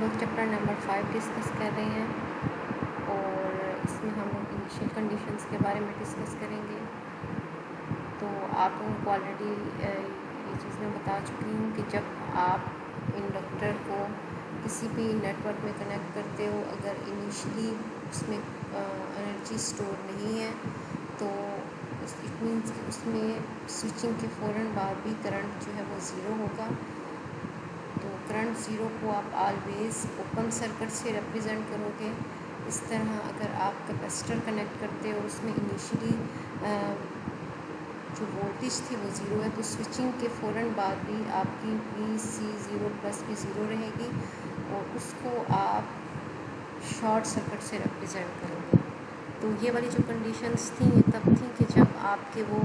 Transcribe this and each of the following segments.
लोग chapter number 5 discuss कर रहे हैं और इसमें हम लोग इनिशियल कंडीशंस के बारे में डिस्कस करेंगे। तो आप लोगों को ऑलरेडी ये चीज़ मैं बता चुकी हूँ कि जब आप इंडक्टर को किसी भी नेटवर्क में कनेक्ट करते हो, अगर इनिशियली उसमें एनर्जी स्टोर नहीं है तो इट मीन्स कि उसमें स्विचिंग के फ़ौरन बाद भी करंट जो है वो ज़ीरो होगा। तो करंट ज़ीरो को आप ऑलवेज़ ओपन सर्किट से रिप्रेजेंट करोगे। इस तरह अगर आप कैपेसिटर कनेक्ट करते हो और उसमें इनिशियली जो वोल्टेज थी वो ज़ीरो है तो स्विचिंग के फ़ौरन बाद भी आपकी VC0 प्लस भी ज़ीरो रहेगी और उसको आप शॉर्ट सर्किट से रिप्रेजेंट करोगे। तो ये वाली जो कंडीशंस थी ये तब थी कि जब आपके वो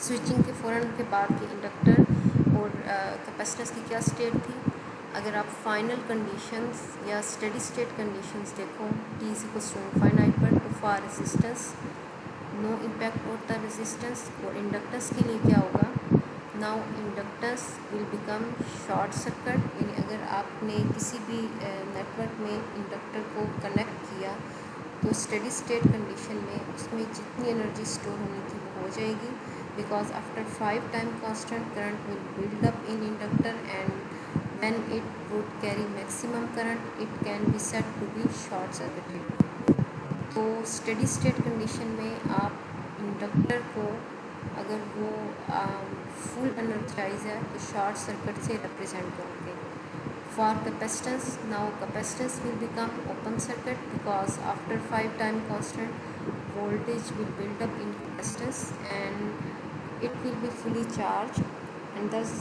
स्विचिंग के फ़ौरन के बाद के इंडक्टर और कैपेसिटर्स की क्या स्टेट थी। अगर आप फाइनल कंडीशंस या स्टेडी स्टेट कंडीशंस देखो t इक्वल्स टू इनफाइनाइट पर, तो for resistance no impact of the resistance. और इंडक्टेंस के लिए क्या होगा, now inductance will become short circuit. यानी अगर आपने किसी भी नेटवर्क में इंडक्टर को कनेक्ट किया तो स्टेडी स्टेट कंडीशन में उसमें जितनी एनर्जी स्टोर होनी थी वो हो जाएगी, because after 5 time constant current will build up in inductor and when it would carry maximum current it can be said to be short circuited। तो steady state condition में आप इंडक्टर को अगर वो फुल एनर्जाइज है तो short circuit से represent करोगे। For capacitance, now capacitance will become open circuit because after 5 time constant voltage will build up in capacitance and it will be fully charged and thus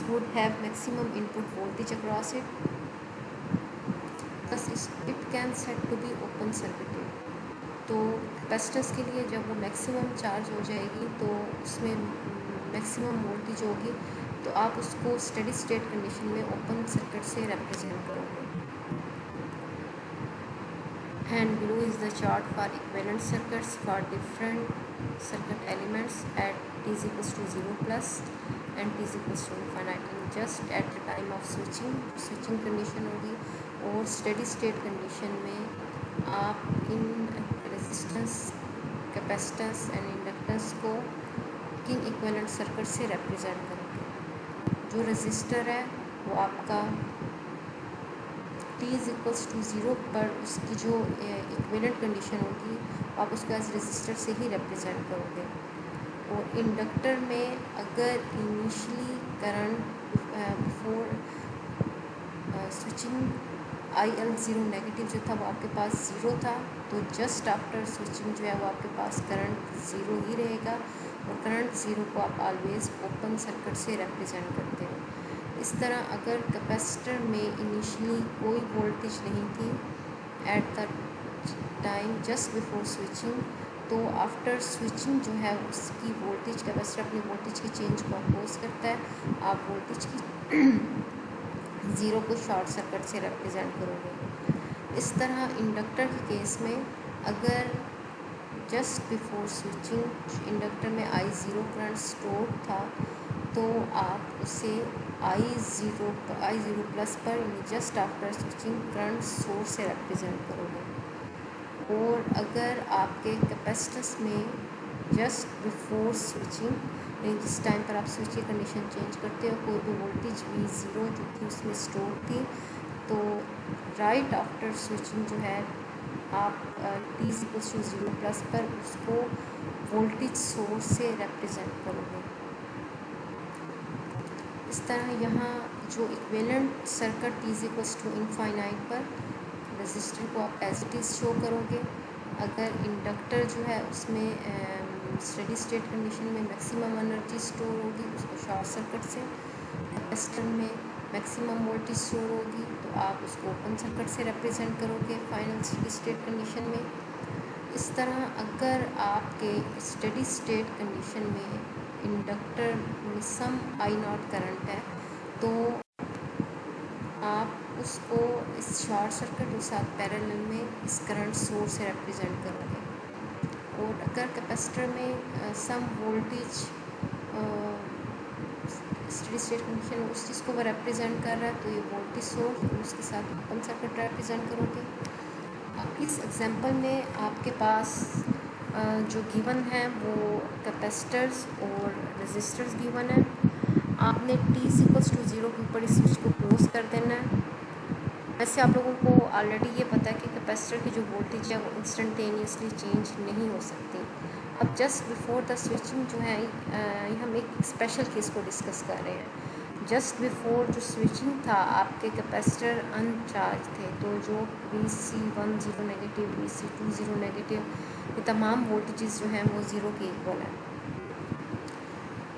would have maximum input voltage across it, thus it can said to be open circuited। तो capacitors के लिए जब वो maximum charge हो जाएगी तो उसमें maximum voltage होगी तो आप उसको स्टेडी स्टेट कंडीशन में ओपन सर्किट से रिप्रेजेंट करोगे। And below is the chart for equivalent circuits for different circuit elements at t is equals to 0 plus and t is equals to infinite just at the time of switching condition होगी। और steady state condition में आप in resistance, capacitance and inductance को किन equivalent circuit से represent करोगे। जो register है वो आपका t इज इक्वल्स टू 0 पर उसकी जो इक्विवेलेंट कंडीशन होगी आप उसको एज रजिस्टर से ही रिप्रेजेंट करोगे। और इंडक्टर में अगर initially current before switching IL0 negative जो था वो आपके पास ज़ीरो था तो जस्ट आफ्टर स्विचिंग जो है वो आपके पास करंट ज़ीरो ही रहेगा और करंट ज़ीरो को आप ऑलवेज़ ओपन सर्किट से रिप्रेजेंट करते हो। इस तरह अगर कैपेसिटर में इनिशियली कोई वोल्टेज नहीं थी at the time just before switching तो आफ्टर स्विचिंग जो है उसकी वोल्टेज, कैपेसिटर अपनी वोल्टेज की चेंज को अपोज करता है, आप वोल्टेज की ज़ीरो को शॉर्ट सर्किट से रिप्रेजेंट करोगे। इस तरह इंडक्टर के केस में अगर जस्ट बिफोर स्विचिंग इंडक्टर में I0 करंट स्टोर था तो आप उसे I0 प्लस पर just after switching current source से रिप्रेजेंट करोगे। और अगर आपके कैपेसिटर्स में जस्ट बिफोर स्विचिंग जिस टाइम पर आप स्विच की कंडीशन चेंज करते हो कोई भी वोल्टेज V0 जो थी उसमें स्टोर थी तो राइट आफ्टर स्विचिंग जो है आप t इक्वल्स टू 0 प्लस पर उसको वोल्टेज सोर्स से रिप्रेजेंट करोगे। इस तरह यहाँ जो equivalent circuit t equals to infinite पर रेजिस्टर को आप एज इट इज़ शो करोगे। अगर इंडक्टर जो है उसमें स्टेडी स्टेट कंडीशन में मैक्सिमम एनर्जी स्टोर होगी उसको शॉर्ट सर्किट से, कैपेसिटर में मैक्सिमम वोल्टेज स्टोर होगी तो आप उसको ओपन सर्किट से रिप्रेजेंट करोगे फाइनल स्टेडी स्टेट कंडीशन में। इस तरह अगर आपके स्टेडी स्टेट कंडीशन में इंडक्टर में सम I0 करंट है तो आप उसको इस शॉर्ट सर्किट के साथ पैरेलल में इस करंट सोर्स से रिप्रेजेंट करोगे। और अगर कैपेसिटर में सम वोल्टेज स्टेडी स्टेट कंडीशन उस चीज़ को वो रिप्रेजेंट कर रहा है, तो ये वोल्टेज सोर्स और उसके साथ ओपन सर्किट रिप्रेजेंट करोगे। अब इस एग्जांपल में आपके पास जो गिवन है वो कैपेसिटर्स और रेजिस्टर्स गिवन है। आपने t = 0 के ऊपर इस स्विच को क्लोज कर देना है। वैसे आप लोगों को ऑलरेडी ये पता है कि कैपेसिटर की जो वोल्टेज है वो इंस्टेंटेनियसली चेंज नहीं हो सकती। अब जस्ट बिफोर द स्विचिंग जो है हम एक स्पेशल केस को डिस्कस कर रहे हैं। जस्ट बिफोर जो स्विचिंग था आपके कैपेसिटर अनचार्ज थे, तो जो Vc1 0 नेगेटिव, Vc2 0 नेगेटिव, ये तमाम वोल्टेजेस जो हैं वो ज़ीरो के इक्वल हैं।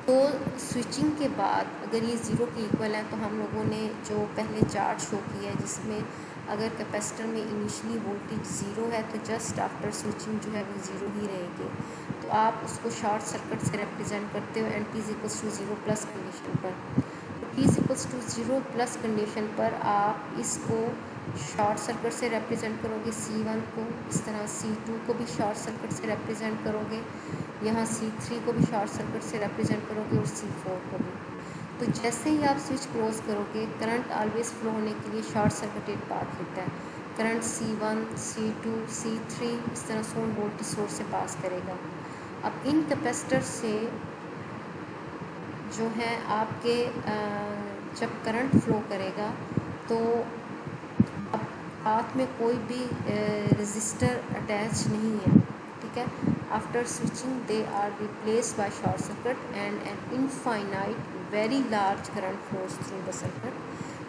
तो स्विचिंग के बाद अगर ये ज़ीरो के इक्वल है तो हम लोगों ने जो पहले चार्ट शो किया है जिसमें अगर कैपेसिटर में इनिशियली वोल्टेज ज़ीरो है तो जस्ट आफ्टर स्विचिंग जो है वो ज़ीरो ही रहेगी। तो आप उसको शॉर्ट सर्किट से रिप्रेजेंट करते हो एंड t = 0 प्लस कंडीशन पर। तो t = 0 प्लस कंडीशन पर आप इसको शॉर्ट सर्किट से रिप्रेजेंट करोगे C1 को, इस तरह C2 को भी शॉर्ट सर्किट से रिप्रेजेंट करोगे, यहाँ C3 को भी शॉर्ट सर्किट से रिप्रेजेंट करोगे और C4 को भी। तो जैसे ही आप स्विच क्लोज करोगे, करंट ऑलवेज फ्लो होने के लिए शॉर्ट सर्किटेड पाथ होता है। करंट C1, C2, C3 इस तरह से वोल्टेज सोर्स से पास करेगा। अब इन कैपेसिटर से जो है आपके जब करंट फ्लो करेगा तो अब पाथ में कोई भी रेजिस्टर अटैच नहीं है, ठीक है। After switching they are replace by short circuit and an infinite very large current flows through the circuit.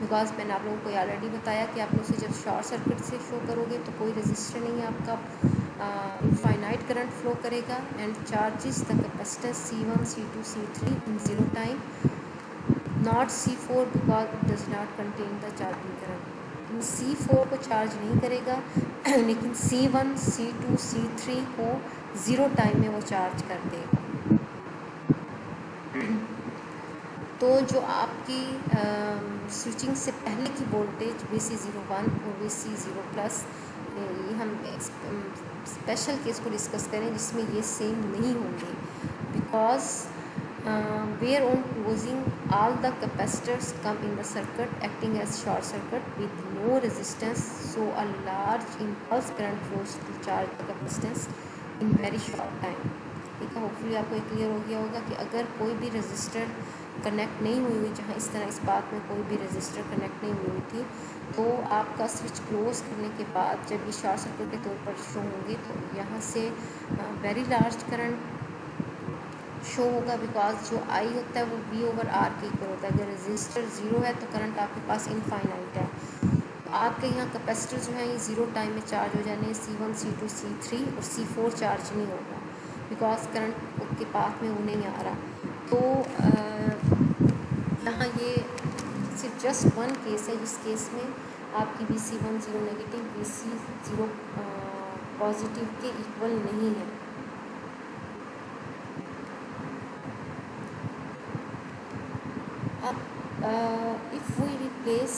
Because मैंने आप लोगों को ऑलरेडी बताया कि आप लोग से जब शॉर्ट सर्किट से शो करोगे तो कोई रेजिस्टर नहीं है आपका, इनफाइनाइट करंट फ्लो करेगा and charges the capacitor C1, C2, C3 in zero time, not C4 because it does not contain the charging current. C4 को चार्ज नहीं करेगा लेकिन C1, C2, C3 को ज़ीरो टाइम में वो चार्ज कर देगा। तो जो आपकी स्विचिंग से पहले की वोल्टेज Vc01 और Vc0 प्लस, ये हम स्पेशल केस को डिस्कस करें जिसमें ये सेम नहीं होंगे। Because where on closing all the capacitors come in the circuit acting as short circuit with no resistance, so a large impulse current flows to charge the capacitance in very short time। ठीक है, hopefully आपको clear हो गया होगा कि अगर कोई भी रजिस्टर कनेक्ट नहीं हुई जहाँ इस तरह इस बात में कोई भी रजिस्टर कनेक्ट नहीं हुई थी, तो आपका स्विच क्लोज करने के बाद जब ये शॉर्ट सर्किट के तौर पर शो होंगे तो यहाँ से वेरी लार्ज करंट शो होगा। बिकॉज जो I होता है वो V/R के इक्वल होता है। अगर रजिस्टर ज़ीरो है तो करंट आपके पास इनफाइनाइट है। तो आपके यहाँ कैपेसिटर जो है ये ज़ीरो टाइम में चार्ज हो जाने हैं, C1, C2, C3 और C4 चार्ज नहीं होगा बिकॉज करंट के पाथ में वो नहीं आ रहा। तो यहाँ ये सिर्फ जस्ट वन केस है जिस केस में आपकी Vc1 0 नेगेटिव Vc0 पॉजिटिव के इक्वल नहीं है। If we replace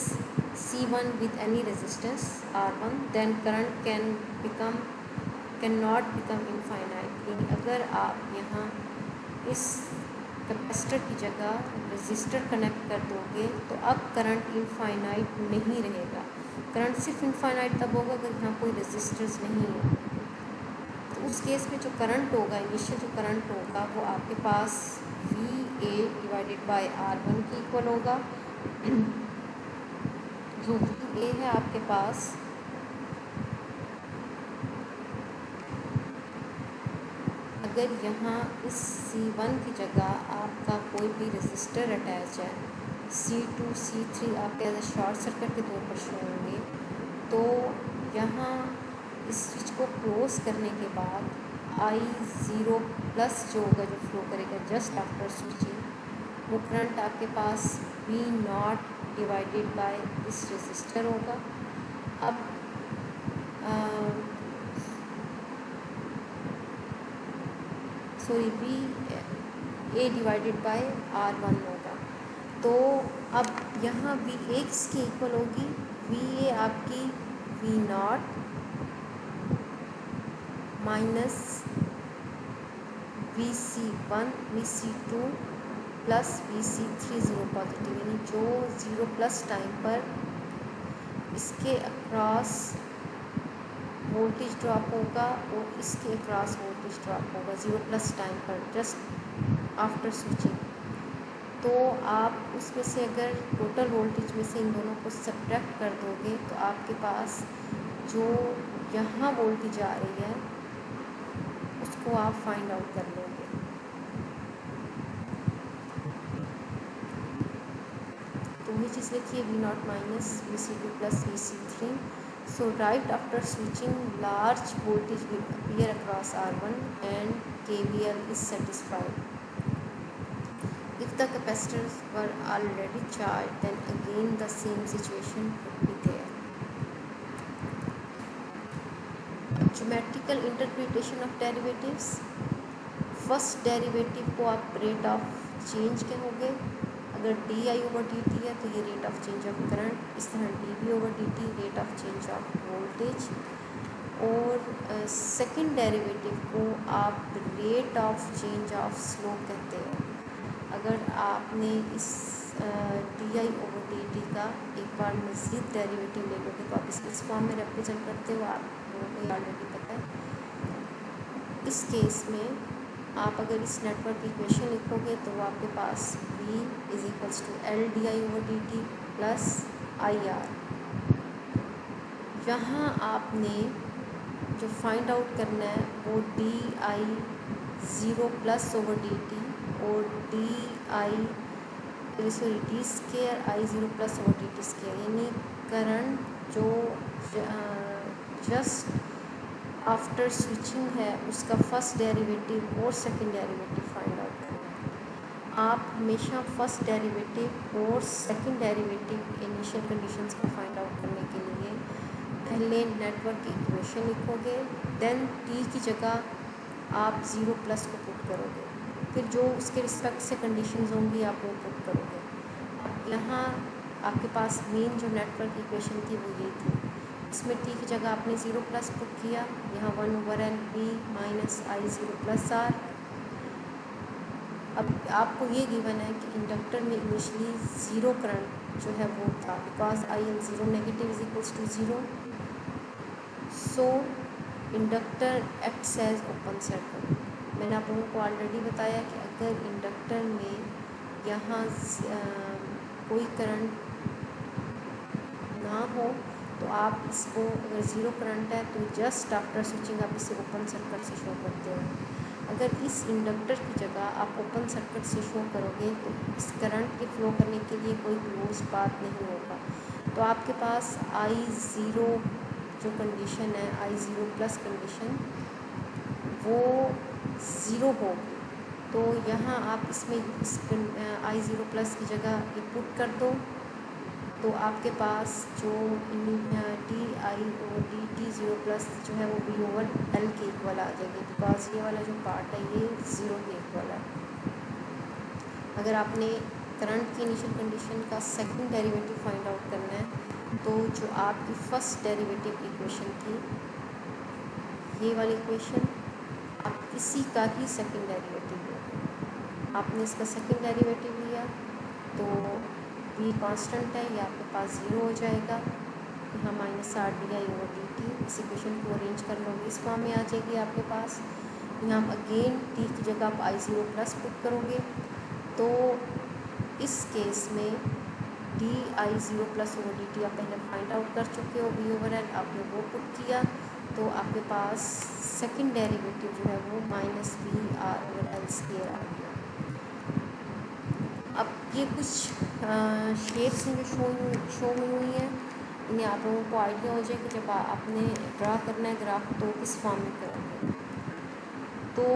C1 with any resistance R1 then current cannot become infinite। अगर आप यहाँ इस कैपेसिटर की जगह रेजिस्टर कनेक्ट कर दोगे तो अब करंट इनफाइनाइट नहीं रहेगा। करंट सिर्फ इनफाइनाइट तब होगा अगर यहाँ कोई रेजिस्टर्स नहीं है। तो उस केस में जो करंट होगा, इनिशियल जो करंट होगा वो आपके पास VA/R1 की इक्वल होगा। जो VA है आपके पास अगर यहाँ इस C1 की जगह आपका कोई भी रेजिस्टर अटैच है, C2, C3 आपके एज ए शॉर्ट सर्किट के तौर पर शो होंगे, तो यहाँ इस स्विच को क्लोज करने के बाद I0 प्लस जो होगा जो फ्लो करेगा जस्ट आफ्टर स्विचिंग, वो करंट आपके पास V0/बाय इस रेजिस्टर होगा। अब सॉरी VA/R1 होगा। तो अब यहाँ VA किसकी इक्वल होगी? VA आपकी V0 minus Vc1, Vc2 plus Vc3 zero positive, यानी जो ज़ीरो प्लस टाइम पर इसके अक्रॉस वोल्टेज ड्रॉप होगा और इसके अक्रॉस वोल्टेज ड्रॉप होगा ज़ीरो प्लस टाइम पर जस्ट आफ्टर स्विचिंग। तो आप उसमें से अगर टोटल वोल्टेज में से इन दोनों को सब्ट्रैक्ट कर दोगे तो आपके पास जो यहाँ वोल्टेज आ रही है उसको आप फाइंड आउट कर लोगे। तो वही चीज़ लिखिए V0 minus Vc2 plus Vc3। So right after switching large voltage will appear across R1 and KVL is satisfied. If the capacitors were already charged, then again the same situation would be there. Geometrical interpretation of derivatives. First derivative को आप rate of change कहोगे। अगर di/dt है तो ये rate of change of current, इस तरह dv/dt rate of change of voltage. और सेकंड डेरिवेटिव को आप rate of change of slope कहते हैं। अगर आपने इस di/dt का एक बार मज़ीद डेरिवेटिव ले लोगे तो आप इस फॉर्म में रिप्रेजेंट करते हो, आप लोगों को ऑलरेडी पता है। इस केस में आप अगर इस नेटवर्क इक्वेशन लिखोगे तो वो आपके पास V = L di/dt plus IR। यहाँ आपने जो फाइंड आउट करना है वो di0 प्लस ओवर dt और D square I0 plus over dt square, यानी करंट जो जस्ट आफ्टर स्विचिंग है उसका फर्स्ट डेरिवेटिव और सेकंड डेरिवेटिव फाइंड आउट करना है। आप हमेशा फर्स्ट डेरिवेटिव और सेकंड डेरिवेटिव इनिशियल कंडीशंस को फाइंड आउट करने के लिए पहले नेटवर्क की इक्वेशन लिखोगे, देन t की जगह आप 0 प्लस को पुट करोगे, फिर जो उसके रिस्पेक्ट से कंडीशंस होंगी आप वो पुट करोगे। यहाँ आपके पास मेन जो नेटवर्क इक्वेशन थी वो ये थी, इसमें t की जगह आपने 0 प्लस पुट किया, यहाँ 1/L minus I0 plus R। अब आपको ये गिवन है कि इंडक्टर में इनिशियली ज़ीरो करंट जो है वो था, because IL0 negative =0। So inductor acts as open circuit. मैंने आप लोगों को ऑलरेडी बताया कि अगर इंडक्टर में यहाँ कोई करंट ना हो तो आप इसको, अगर ज़ीरो करंट है तो जस्ट आफ्टर स्विचिंग आप इसे ओपन सर्किट से शो करते हो। अगर इस इंडक्टर की जगह आप ओपन सर्किट से शो करोगे तो इस करंट के फ्लो करने के लिए कोई क्लोज पाथ नहीं होगा। तो आपके पास I0 जो कंडीशन है, I0 प्लस कंडीशन, वो ज़ीरो होगी। तो यहाँ आप इसमें इस I0 प्लस की जगह ये पुट कर दो तो आपके पास जो di/dt 0 प्लस जो है वो V/L के इक्वल आ जाएगी, बिकॉज ये वाला जो पार्ट है ये 0 के इक्वल है। अगर आपने करंट की इनिशियल कंडीशन का सेकंड डेरिवेटिव फाइंड आउट करना है तो जो आपकी फर्स्ट डेरिवेटिव इक्वेशन थी, ये वाली इक्वेशन, आप इसी का ही सेकंड डेरिवेटिव लोगे। आपने इसका सेकंड डेरिवेटिव लिया तो V कांस्टेंट है, ये आपके पास 0 हो जाएगा। यहाँ -R di/dt, इस इक्वेशन को अरेंज कर लोगे, इस फॉर्म में आ जाएगी आपके पास। यहाँ अगेन t की जगह आप I0 प्लस पुट करोगे तो इस केस में di0 प्लस ओवर dt आप पहले फाइंड आउट कर चुके हो, V/L आपने वो पुट किया तो आपके पास सेकंड डेरिवेटिव जो है वो -VR/L² आ गया। अब ये कुछ शेप्स हैं जो शो हुई हैं, इन्हें आप लोगों को आइडिया हो जाए कि जब आपने ड्रा करना है ग्राफ तो किस फॉर्म में करोगे। तो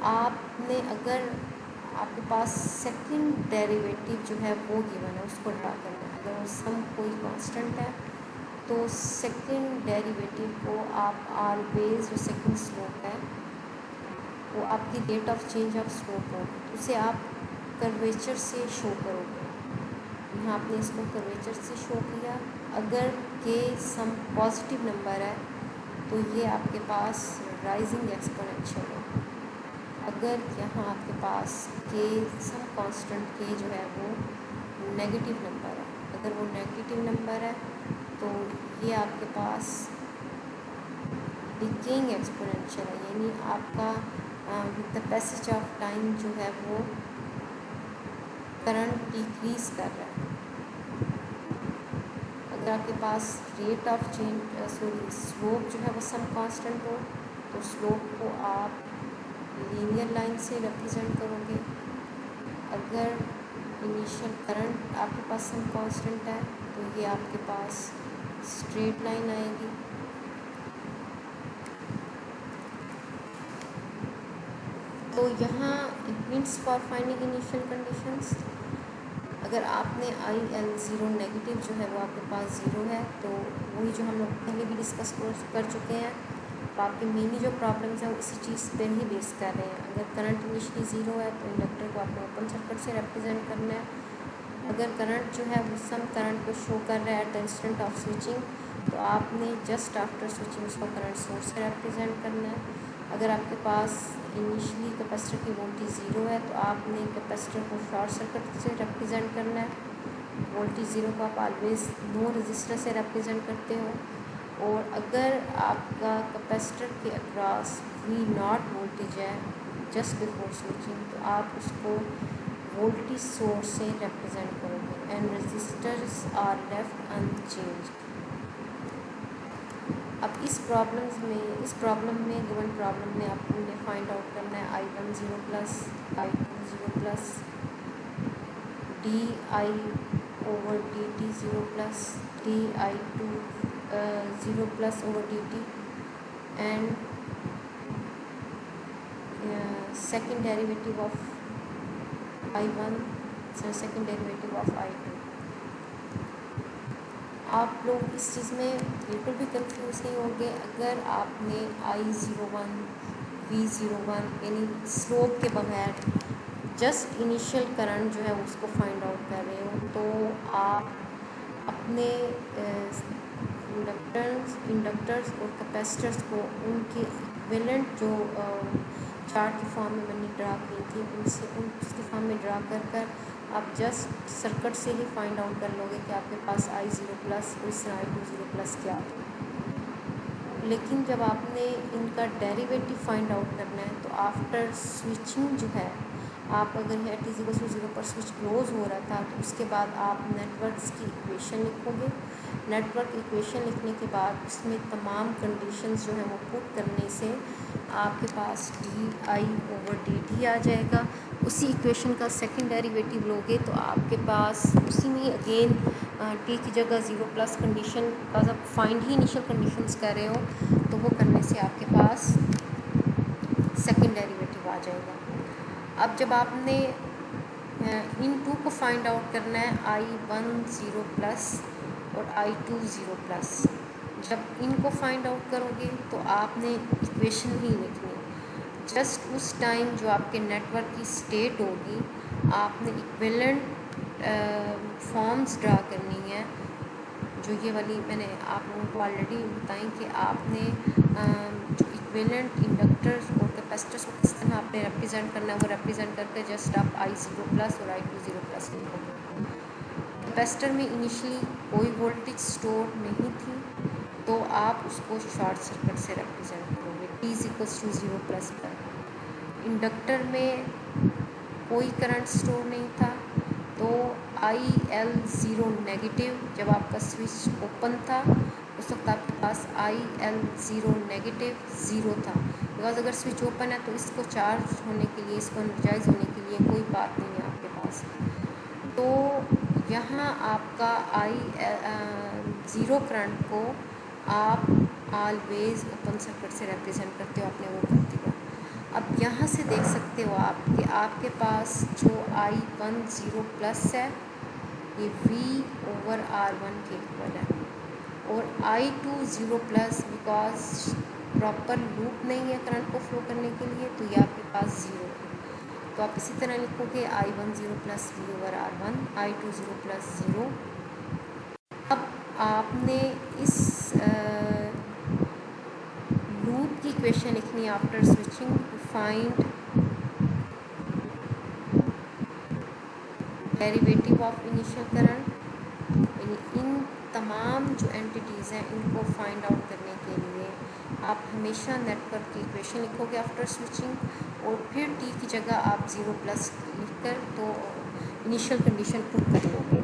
आपने, अगर आपके पास सेकंड डेरिवेटिव जो है वो गिवन है उसको ड्रा करना है, अगर सम कोई कांस्टेंट है तो सेकंड डेरिवेटिव को आप ऑलवेज, जो सेकंड स्लोप है वो आपकी rate of change of slope होगी, उसे आप कर्वेचर से शो करोगे। यहाँ आपने इसको कर्वेचर से शो किया। अगर के सम पॉजिटिव नंबर है तो ये आपके पास राइजिंग एक्सपोनेंशियल है, अगर यहाँ आपके पास के सम कांस्टेंट के जो है वो नेगेटिव नंबर है, अगर वो नेगेटिव नंबर है तो ये आपके पास डिकेइंग एक्सपोनेंशियल है, यानी आपका with the passage of time जो है वो करंट डिक्रीज कर रहा है। अगर आपके पास रेट ऑफ चेंज स्लोप जो है वो सम कांस्टेंट हो तो स्लोप को आप लीनियर लाइन से रिप्रेजेंट करोगे। अगर इनिशियल करंट आपके पास सम कांस्टेंट है तो ये आपके पास स्ट्रेट लाइन आएगी। तो यहाँ it means for finding initial conditions, अगर आपने आई एल ज़ीरो नेगेटिव जो है वो आपके पास ज़ीरो है तो वही जो हम लोग पहले भी डिस्कस कर चुके हैं, तो आपके मेनली जो प्रॉब्लम्स हैं वो इसी चीज़ पर ही बेस कर रहे हैं। अगर करंट इनिशियली ज़ीरो है तो इंडक्टर को आपको ओपन सर्किट से रिप्रेजेंट करना है। अगर करंट जो है वो सम करंट को शो कर रहा है at the instant of switching तो आपने जस्ट आफ्टर स्विचिंग उसको करंट सोर्स से रिप्रेजेंट करना है। अगर आपके पास इनिशियली कैपेसिटर की वोल्टेज ज़ीरो है तो आपने कैपेसिटर को शॉर्ट सर्किट से रिप्रेजेंट करना है। वोल्टेज ज़ीरो को आप ऑलवेज नो रजिस्टर से रिप्रेजेंट करते हो। और अगर आपका कैपेसिटर के अक्रॉस वी नॉट वोल्टेज है जस्ट बिफोर स्विचिंग तो आप उसको वोल्टेज सोर्स से रिप्रेजेंट करोगे and resistors are left unchanged. अब इस प्रॉब्लम में गिवन प्रॉब्लम में आपने फाइंड आउट करना है I1 0 plus I2 0 plus DI over DT 0 plus DI2 0 plus over DT and second derivative of I1 second derivative of I2। आप लोग इस चीज़ में बिल्कुल भी कंफ्यूज नहीं होंगे। अगर आपने I01 V01 यानी स्लोप के बगैर जस्ट इनिशियल करंट जो है उसको फाइंड आउट कर रहे हो तो आप अपने इंडक्टर्स और कैपेसिटर्स को उनके इक्विवेलेंट जो चार्ट की फॉर्म में मैंने ड्रा की थी उसकी फॉर्म में ड्रा कर आप जस्ट सर्किट से ही फाइंड आउट कर लोगे कि आपके पास I0 प्लस और इस तरह I2 0 प्लस क्या है। लेकिन जब आपने इनका डेरिवेटिव फाइंड आउट करना है तो आफ्टर स्विचिंग जो है आप अगर है t0 पर स्विच क्लोज हो रहा था तो उसके बाद आप नेटवर्क्स की इक्वेशन लिखोगे। नेटवर्क इक्वेशन लिखने के बाद उसमें तमाम कंडीशंस जो हैं वो पुट करने से आपके पास DI ओवर DT आ जाएगा। उसी इक्वेशन का सेकंड डेरिवेटिव लोगे तो आपके पास उसी में अगेन t की जगह 0 प्लस कंडीशन का जब फाइंड ही इनिशियल कंडीशंस कर रहे हो तो वो करने से आपके पास सेकंड डेरिवेटिव आ जाएगा। अब जब आपने इन टू को फाइंड आउट करना है I1 0 प्लस और I2 0 प्लस, जब इनको फाइंड आउट करोगे तो आपने इक्वेशन ही लिखनी। जस्ट उस टाइम जो आपके नेटवर्क की स्टेट होगी आपने इक्विवेलेंट फॉर्म्स ड्रा करनी है। जो ये वाली मैंने आप लोगों को ऑलरेडी बताई कि आपने जो इक्विवेलेंट इंडक्टर्स और कैपेसिटर्स को किस तरह आपने रिप्रेजेंट करना है वो रिप्रेजेंट करके जस्ट आप I0 प्लस और I2 0 प्लस लिखोगे। कैपेसिटर में इनिशियली कोई वोल्टेज स्टोर नहीं थी तो आप उसको शॉर्ट सर्किट से रिप्रेजेंट करोगे t=0 प्लस पर। इंडक्टर में कोई करंट स्टोर नहीं था तो IL0 नेगेटिव, जब आपका स्विच ओपन था उस वक्त आपके पास IL0 नेगेटिव 0 था। बिकॉज अगर स्विच ओपन है तो इसको चार्ज होने के लिए, इसको एनर्जाइज होने के लिए कोई बात नहीं है आपके पास। तो यहाँ आपका ज़ीरो करंट को आप ऑलवेज ओपन सर्किट से रिप्रेजेंट करते हो, आपने वो कर दिया। अब यहाँ से देख सकते हो आप कि आपके पास जो I1 0 प्लस है ये V/R1 के इक्वल है और I2 0 plus because proper loop नहीं है करंट को फ्लो करने के लिए तो ये आपके पास 0 है। तो आप इसी तरह लिखोगे I1 0 plus V/R1, I2 0 plus 0। अब आपने इस लूप की इक्वेशन लिखनी after switching to find derivative of initial current, यानी इन तमाम जो एंटिटीज़ हैं इनको फाइंड आउट करने के लिए आप हमेशा नेटवर्क की इक्वेशन लिखोगे आफ्टर स्विचिंग, और फिर टी की जगह आप 0+ लिखकर तो इनिशियल कंडीशन पुट कर लोगे।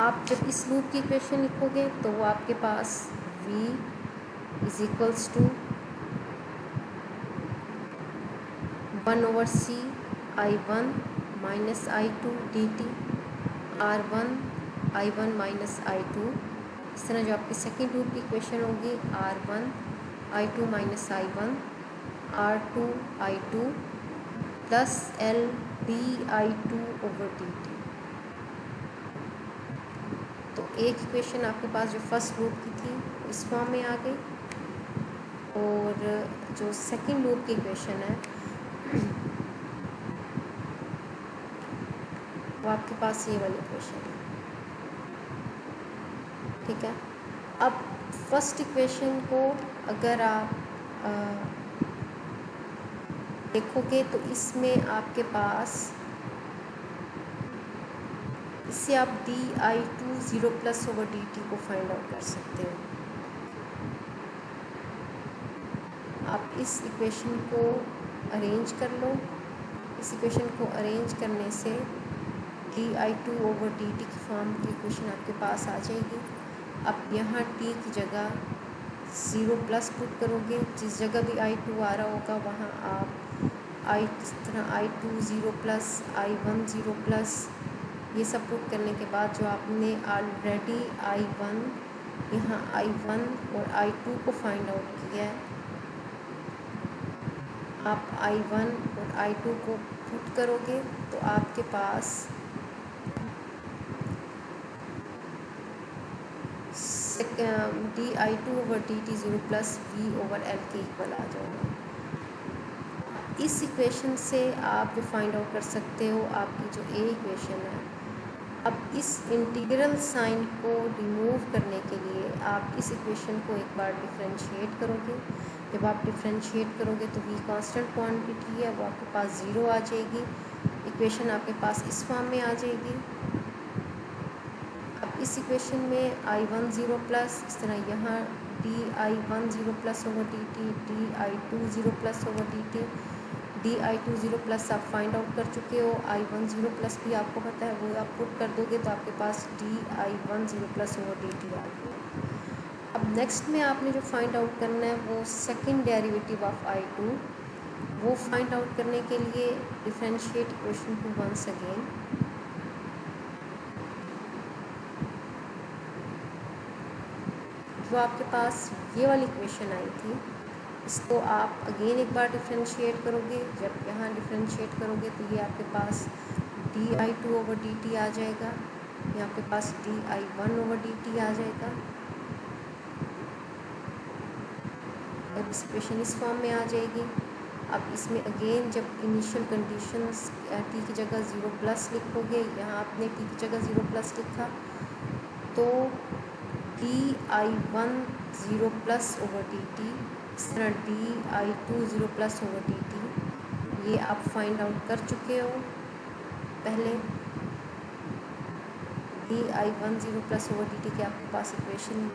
आप जब इस लूप की इक्वेशन लिखोगे तो वो आपके पास v is equals to 1/c I1 minus I2 dt R1 I1 minus I2। इस तरह जो आपकी सेकेंड लूप की इक्वेशन होगी R1 I2 minus I1 R2 I2 plus L dI2 over dt। तो एक इक्वेशन आपके पास जो फर्स्ट लूप की थी इस फॉर्म में आ गई, और जो सेकेंड लूप की इक्वेशन है वो आपके पास ये वाली इक्वेशन है। ठीक है, अब फर्स्ट इक्वेशन को अगर आप देखोगे तो इसमें आपके पास, इससे आप dI2 0+ ओवर dt को फाइंड आउट कर सकते हो। आप इस इक्वेशन को अरेंज कर लो। इस इक्वेशन को अरेंज करने से dI2 ओवर dt की फॉर्म की इक्वेशन आपके पास आ जाएगी। अब यहाँ t की जगह 0+ पुट करोगे, जिस जगह भी I2 आ रहा होगा वहाँ आप इस तरह I2 0+, I1 0+, ये सब पुट करने के बाद जो आपने ऑलरेडी I1 यहाँ I1 और I2 को फाइंड आउट किया है, आप I1 और I2 को पुट करोगे तो आपके पास dI2 over dt 0+ v over L के इक्वल आ जाएगा। इस इक्वेशन से आप जो फाइंड आउट कर सकते हो आपकी जो ए इक्वेशन है। अब इस इंटीग्रल साइन को रिमूव करने के लिए आप इस इक्वेशन को एक बार डिफरेंशिएट करोगे। जब आप डिफरेंशिएट करोगे तो v कांस्टेंट क्वांटिटी है वो आपके पास 0 आ जाएगी। इक्वेशन आपके पास इस फॉर्म में आ जाएगी। अब इस इक्वेशन में I1 0+, इस तरह यहाँ dI1 0+ over dt, dI2 0+ over dt, dI2 0+ आप फाइंड आउट कर चुके हो। I1 0+ भी आपको पता है, वो आप पुट कर दोगे तो आपके पास dI1 0+ ओवर dt आ गया। अब नेक्स्ट में आपने जो फाइंड आउट करना है वो सेकंड डेरिवेटिव ऑफ I2। वो फाइंड आउट करने के लिए डिफरेंशिएट इक्वेशन को वंस अगेन। जो आपके पास ये वाली इक्वेशन आई थी इसको आप अगेन एक बार डिफरेंशिएट करोगे। जब यहाँ डिफरेंशिएट करोगे तो ये आपके पास dI2 ओवर dt आ जाएगा, ये आपके पास dI1 ओवर dt आ जाएगा। अब इस इक्वेशन इस फॉर्म में आ जाएगी। अब इसमें अगेन जब इनिशियल कंडीशंस t की जगह 0+ लिखोगे, यहाँ आपने t की जगह 0+ लिखा तो dI1 0+ ओवर dt, इस तरह dI2 0+ ओवर dt, ये आप फाइंड आउट कर चुके हो पहले। dI1 0+ ओवर dt की आपके पास इक्वेशन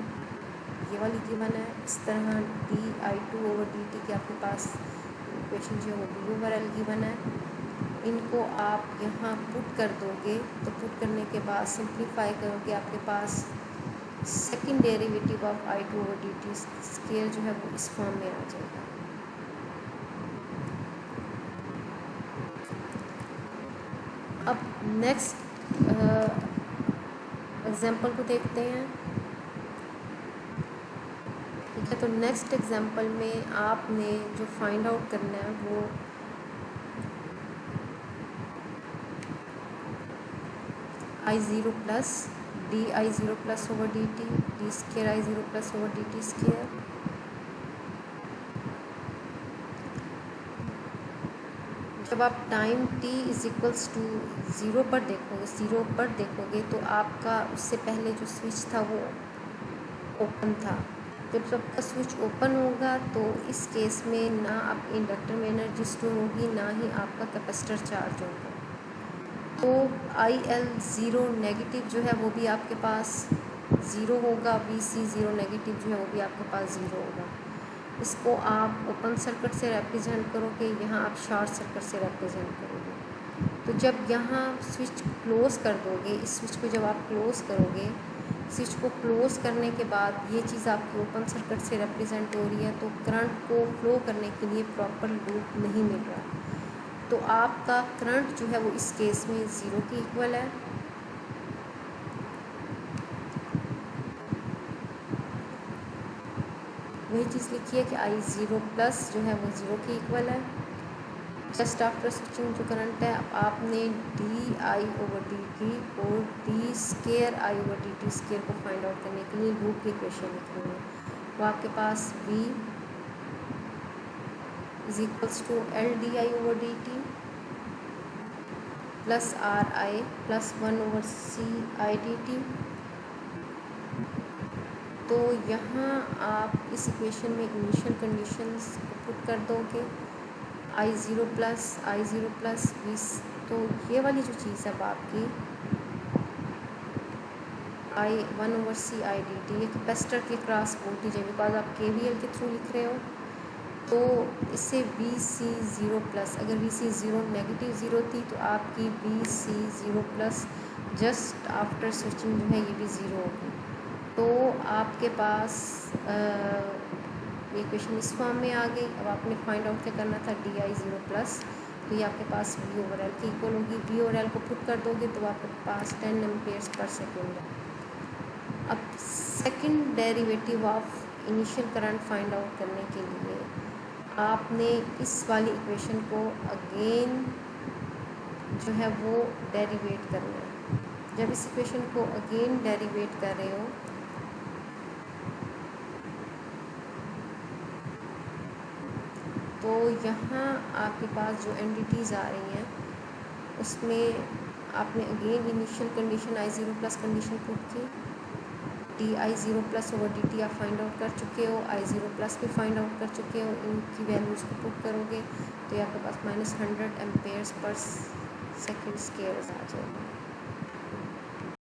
ये वाली गिवन है। इस तरह dI2 ओवर dt की आपके पास इक्वेशन जो है वो v ओवर L गिवन है। इनको आप यहाँ पुट कर दोगे तो पुट करने के बाद सिंप्लीफाई करोगे, आपके पास second derivative of I2 over dt square जो है वो इस फॉर्म में आ जाएगा। अब नेक्स्ट एग्जाम्पल को देखते हैं। ठीक है, तो नेक्स्ट एग्जाम्पल में आपने जो फाइंड आउट करना है वो I0+ dI0+ over dt d square I0+ over dt square. जब आप time t is equals to 0 पर देखोगे तो आपका उससे पहले जो स्विच था वो ओपन था। जब आपका स्विच ओपन होगा तो इस केस में ना आप इंडक्टर में एनर्जी स्टोर होगी, ना ही आपका कैपेसिटर चार्ज होगा। तो IL0 नेगेटिव जो है वो भी आपके पास ज़ीरो होगा, VC0 नेगेटिव जो है वो भी आपके पास ज़ीरो होगा। इसको आप ओपन सर्किट से रिप्रेजेंट करोगे, यहाँ आप शॉर्ट सर्किट से रिप्रेजेंट करोगे। तो जब यहाँ स्विच क्लोज़ कर दोगे, इस स्विच को जब आप क्लोज़ करोगे, स्विच को क्लोज़ करने के बाद ये चीज़ आपकी ओपन सर्किट से रिप्रेजेंट हो रही है, तो करंट को फ्लो करने के लिए प्रॉपर लूप नहीं मिल रहा, तो आपका करंट जो है वो इस केस में ज़ीरो के इक्वल है। वही चीज़ लिखिए कि I0 प्लस जो है वो ज़ीरो के इक्वल है। जस्ट आफ्टर स्विचिंग जो करंट है, आपने di/dt और d²I/dt² को फाइंड आउट करने के लिए लूप की इक्वेशन लिखनी है। वो आपके पास V = LdI/dt plus RI plus 1/CI/dt। तो यहाँ आप इस इक्वेशन में इनिशियल कंडीशंस को पुट कर दोगे, I0 प्लस V। तो ये वाली जो चीज़ है अब आपकी I1/CI/dt, ये कैपेसिटर के क्रॉस वोल्टेज है, बिकॉज आप KVL के थ्रू लिख रहे हो। तो इससे VC0 प्लस, अगर VC0 नेगेटिव ज़ीरो थी तो आपकी VC0 plus just after switching जो है ये भी ज़ीरो होगी। तो आपके पास इक्वेशन इस फॉर्म में आ गई। अब आपने फाइंड आउट क्या करना था, di0 प्लस, तो ये आपके पास V/L की इक्वल होगी। V/L को पुट कर दोगे तो आपके पास 10 एम्पेयर्स पर सेकेंड है। अब second derivative of initial current find out करने के लिए आपने इस वाली इक्वेशन को अगेन जो है वो डेरिवेट करना है। जब इस इक्वेशन को अगेन डेरिवेट कर रहे हो तो यहाँ आपके पास जो एंटिटीज़ आ रही हैं उसमें आपने again initial condition I0 plus condition put की, di0 प्लस ओवर dt आप फाइंड आउट कर चुके हो, I0 प्लस भी फाइंड आउट कर चुके हो। इनकी वैल्यूज़ को पुट करोगे तो ये आपके पास -100 एम्पेयर्स पर सेकेंड स्क्वायर आ जाएगा।